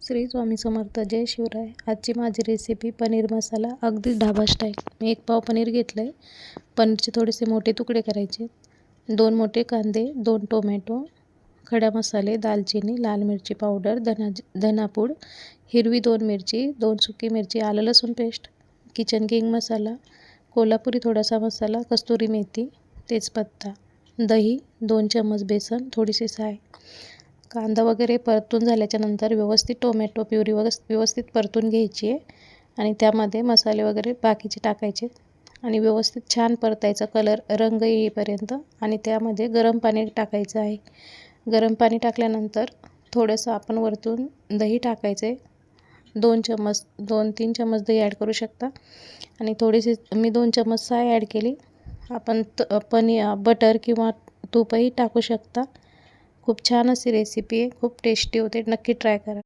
श्री स्वामी समर्थ. जय शिवराय. आजची माझी रेसिपी पनीर मसाला, अगदी ढाबा स्टाईल. मी 1 पाव पनीर घेतलं आहे. पनीरचे थोडेसे मोठे तुकडे करायचे. 2 मोठे कांदे, 2 टोमॅटो, खडा मसाले, दालचिनी, लाल मिरची पावडर, धनापूड, हिरवी 2 मिरची, 2 सुकी मिरची, आलं लसूण पेस्ट, किचन किंग मसाला, कोल्हापुरी थोडासा मसाला, कस्तुरी मेथी, तेजपत्ता, दही, 2 चम्मच बेसन, थोडीशी साय. कांदा वगैरे परतून झाल्याच्या नंतर व्यवस्थित टोमॅटो प्युरी व्यवस्थित परतून घ्यायची आहे आणि त्यामध्ये मसाले वगैरे बाकीचे टाकायचे आणि व्यवस्थित छान परतायचा, कलर रंग येईपर्यंत. आणि त्यामध्ये गरम पाणी टाकायचं आहे. गरम पाणी टाकल्यानंतर थोडंसं आपण वरतून दही टाकायचे. 2-3 चम्मच दही ॲड करू शकता आणि थोडीशी मी 2 चम्मच साय ॲड केली. आपण बटर किंवा तूपही टाकू शकता. खूप छान अशी रेसिपी आहे, खूप टेस्टी होते. नक्की ट्राय करा.